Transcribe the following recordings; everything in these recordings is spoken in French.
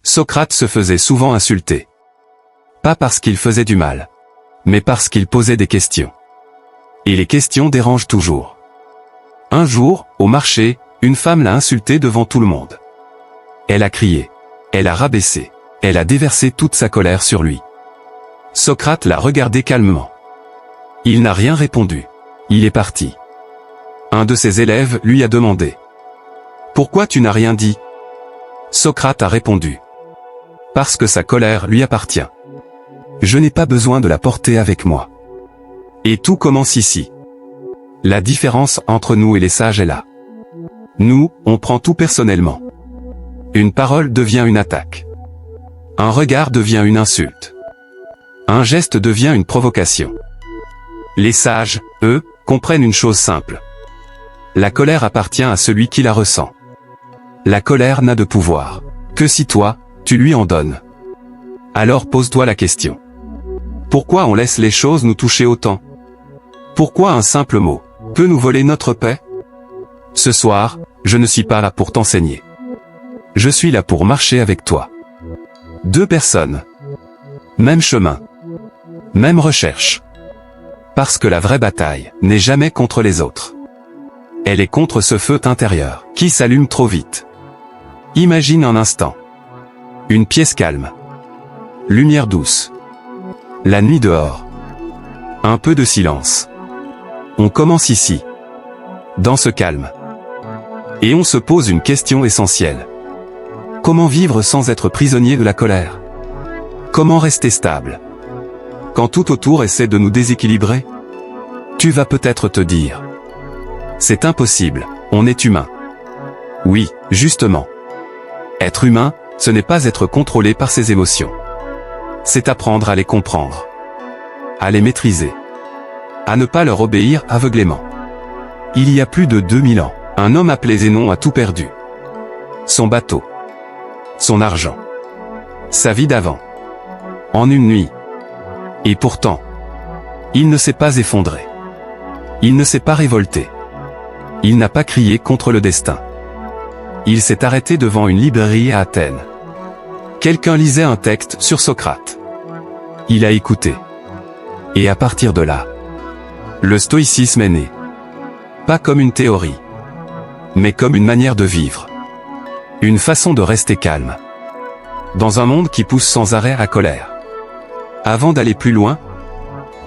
Socrate se faisait souvent insulter. Pas parce qu'il faisait du mal, mais parce qu'il posait des questions. Et les questions dérangent toujours. Un jour, au marché, une femme l'a insulté devant tout le monde. Elle a crié. Elle a rabaissé. Elle a déversé toute sa colère sur lui. Socrate l'a regardé calmement. Il n'a rien répondu. Il est parti. Un de ses élèves lui a demandé. « Pourquoi tu n'as rien dit ?» Socrate a répondu. « Parce que sa colère lui appartient. Je n'ai pas besoin de la porter avec moi. » Et tout commence ici. La différence entre nous et les sages est là. Nous, on prend tout personnellement. Une parole devient une attaque. Un regard devient une insulte. Un geste devient une provocation. Les sages, eux, comprennent une chose simple. La colère appartient à celui qui la ressent. La colère n'a de pouvoir que si toi, tu lui en donnes. Alors pose-toi la question. Pourquoi on laisse les choses nous toucher autant? Pourquoi un simple mot peut nous voler notre paix? Ce soir, je ne suis pas là pour t'enseigner. Je suis là pour marcher avec toi. Deux personnes. Même chemin. Même recherche. Parce que la vraie bataille n'est jamais contre les autres. Elle est contre ce feu intérieur qui s'allume trop vite. Imagine un instant. Une pièce calme. Lumière douce. La nuit dehors. Un peu de silence. On commence ici. Dans ce calme. Et on se pose une question essentielle. Comment vivre sans être prisonnier de la colère? Comment rester stable quand tout autour essaie de nous déséquilibrer? Tu vas peut-être te dire. C'est impossible, on est humain. Oui, justement. Être humain, ce n'est pas être contrôlé par ses émotions. C'est apprendre à les comprendre. À les maîtriser. À ne pas leur obéir aveuglément. Il y a plus de 2000 ans, un homme appelé Zénon a tout perdu. Son bateau. Son argent. Sa vie d'avant. En une nuit. Et pourtant, il ne s'est pas effondré. Il ne s'est pas révolté. Il n'a pas crié contre le destin. Il s'est arrêté devant une librairie à Athènes. Quelqu'un lisait un texte sur Socrate. Il a écouté. Et à partir de là, le stoïcisme est né. Pas comme une théorie, mais comme une manière de vivre. Une façon de rester calme. Dans un monde qui pousse sans arrêt à colère. Avant d'aller plus loin,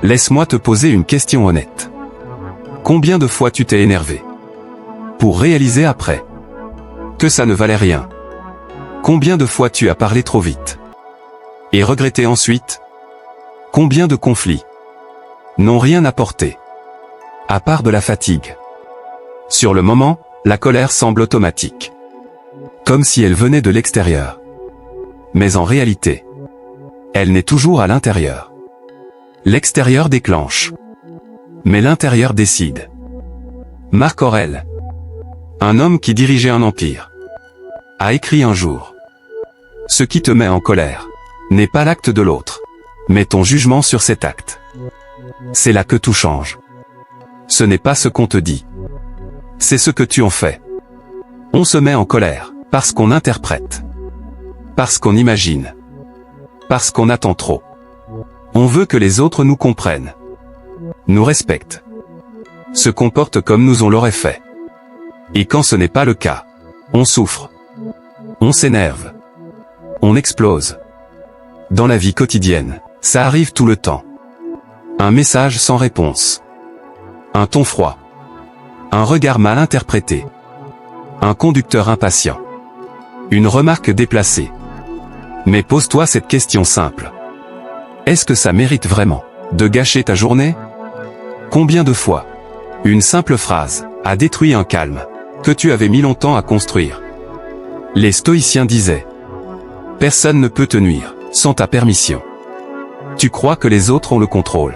laisse-moi te poser une question honnête. Combien de fois tu t'es énervé? Pour réaliser après que ça ne valait rien. Combien de fois tu as parlé trop vite? Et regretté ensuite? Combien de conflits n'ont rien apporté, à part de la fatigue? Sur le moment, la colère semble automatique. Comme si elle venait de l'extérieur. Mais en réalité, elle n'est toujours à l'intérieur. L'extérieur déclenche. Mais l'intérieur décide. Marc Aurèle, un homme qui dirigeait un empire, a écrit un jour. Ce qui te met en colère n'est pas l'acte de l'autre, mais ton jugement sur cet acte. C'est là que tout change. Ce n'est pas ce qu'on te dit. C'est ce que tu en fais. On se met en colère parce qu'on interprète. Parce qu'on imagine. Parce qu'on attend trop. On veut que les autres nous comprennent. Nous respectent. Se comportent comme nous on l'aurait fait. Et quand ce n'est pas le cas, on souffre. On s'énerve. On explose. Dans la vie quotidienne, ça arrive tout le temps. Un message sans réponse. Un ton froid. Un regard mal interprété. Un conducteur impatient. Une remarque déplacée. Mais pose-toi cette question simple. Est-ce que ça mérite vraiment de gâcher ta journée? Combien de fois une simple phrase a détruit un calme que tu avais mis longtemps à construire? Les stoïciens disaient: personne ne peut te nuire sans ta permission. Tu crois que les autres ont le contrôle.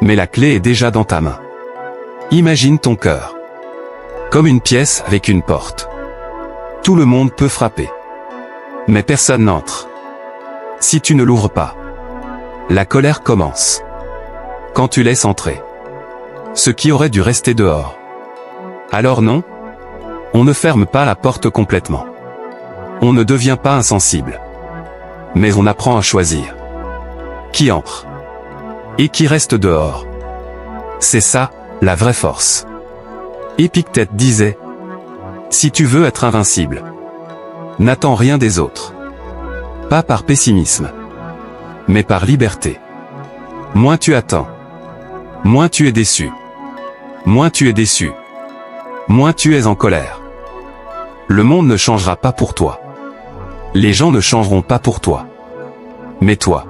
Mais la clé est déjà dans ta main. Imagine ton cœur comme une pièce avec une porte. Tout le monde peut frapper. Mais personne n'entre. Si tu ne l'ouvres pas, la colère commence. Quand tu laisses entrer ce qui aurait dû rester dehors. Alors non, on ne ferme pas la porte complètement. On ne devient pas insensible. Mais on apprend à choisir. Qui entre et qui reste dehors. C'est ça, la vraie force. Épictète disait: si tu veux être invincible, n'attends rien des autres. Pas par pessimisme, mais par liberté. Moins tu attends, moins tu es déçu. Moins tu es déçu, moins tu es en colère. Le monde ne changera pas pour toi. Les gens ne changeront pas pour toi. Mais toi,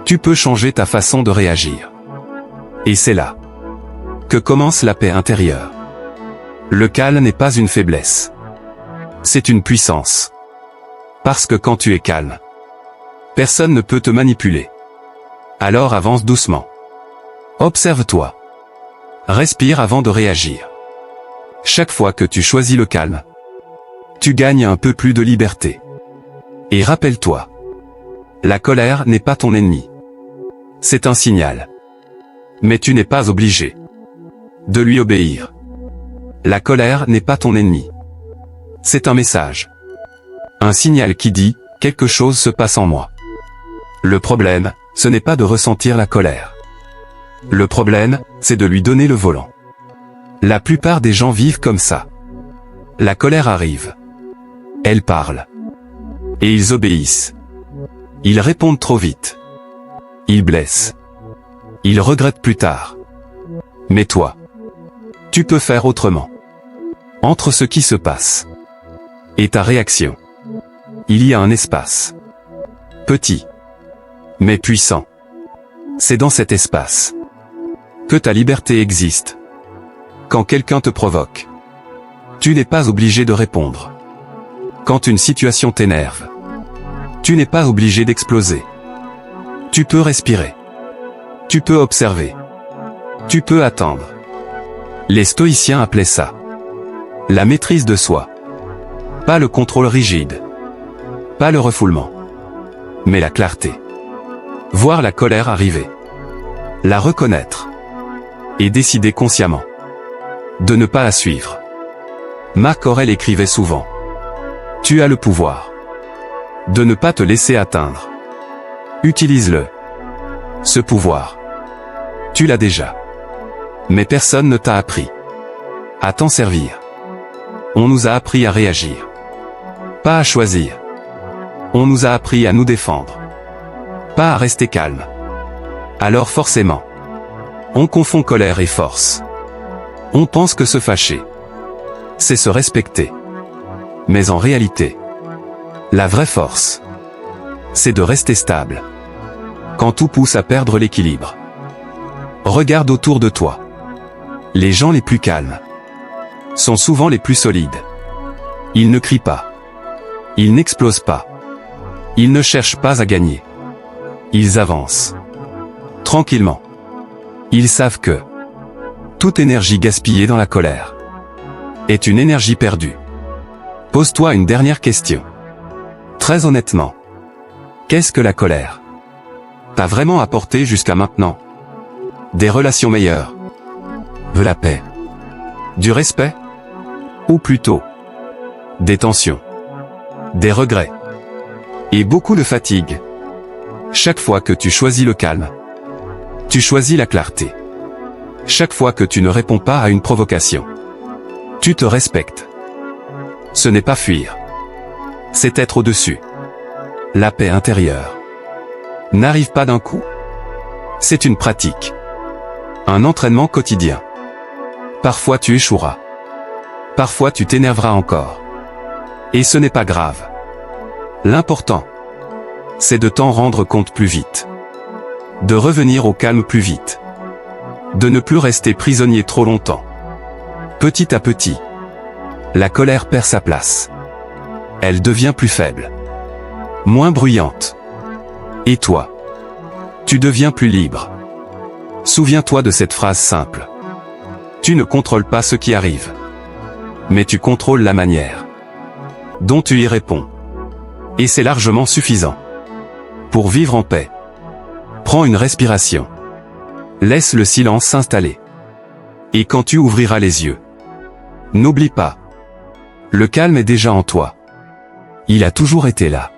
tu peux changer ta façon de réagir. Et c'est là que commence la paix intérieure. Le calme n'est pas une faiblesse. C'est une puissance. Parce que quand tu es calme, personne ne peut te manipuler. Alors avance doucement. Observe-toi. Respire avant de réagir. Chaque fois que tu choisis le calme, tu gagnes un peu plus de liberté. Et rappelle-toi, la colère n'est pas ton ennemi. C'est un signal. Mais tu n'es pas obligé de lui obéir. La colère n'est pas ton ennemi. C'est un message. Un signal qui dit, quelque chose se passe en moi. Le problème, ce n'est pas de ressentir la colère. Le problème, c'est de lui donner le volant. La plupart des gens vivent comme ça. La colère arrive. Elle parle. Et ils obéissent. Ils répondent trop vite. Ils blessent. Ils regrettent plus tard. Mais toi, tu peux faire autrement. Entre ce qui se passe et ta réaction, il y a un espace. Petit, mais puissant. C'est dans cet espace que ta liberté existe. Quand quelqu'un te provoque, tu n'es pas obligé de répondre. Quand une situation t'énerve, tu n'es pas obligé d'exploser. Tu peux respirer. Tu peux observer. Tu peux attendre. Les stoïciens appelaient ça la maîtrise de soi. Pas le contrôle rigide. Pas le refoulement. Mais la clarté. Voir la colère arriver. La reconnaître. Et décider consciemment de ne pas la suivre. Marc Aurèle écrivait souvent: tu as le pouvoir de ne pas te laisser atteindre. Utilise-le. Ce pouvoir, tu l'as déjà. Mais personne ne t'a appris à t'en servir. On nous a appris à réagir, pas à choisir. On nous a appris à nous défendre, pas à rester calme. Alors forcément, on confond colère et force. On pense que se fâcher, c'est se respecter. Mais en réalité, la vraie force, c'est de rester stable. Quand tout pousse à perdre l'équilibre. Regarde autour de toi. Les gens les plus calmes sont souvent les plus solides. Ils ne crient pas. Ils n'explosent pas. Ils ne cherchent pas à gagner. Ils avancent tranquillement. Ils savent que toute énergie gaspillée dans la colère est une énergie perdue. Pose-toi une dernière question. Très honnêtement, qu'est-ce que la colère t'a vraiment apporté jusqu'à maintenant? Des relations meilleures? De la paix? Du respect? Ou plutôt, des tensions? Des regrets? Et beaucoup de fatigue? Chaque fois que tu choisis le calme, tu choisis la clarté. Chaque fois que tu ne réponds pas à une provocation, tu te respectes. Ce n'est pas fuir. C'est être au-dessus. La paix intérieure n'arrive pas d'un coup. C'est une pratique. Un entraînement quotidien. Parfois tu échoueras. Parfois tu t'énerveras encore. Et ce n'est pas grave. L'important, c'est de t'en rendre compte plus vite. De revenir au calme plus vite. De ne plus rester prisonnier trop longtemps. Petit à petit, la colère perd sa place. Elle devient plus faible. Moins bruyante. Et toi, tu deviens plus libre. Souviens-toi de cette phrase simple. Tu ne contrôles pas ce qui arrive. Mais tu contrôles la manière dont tu y réponds. Et c'est largement suffisant. Pour vivre en paix, prends une respiration. Laisse le silence s'installer. Et quand tu ouvriras les yeux, n'oublie pas. Le calme est déjà en toi. Il a toujours été là.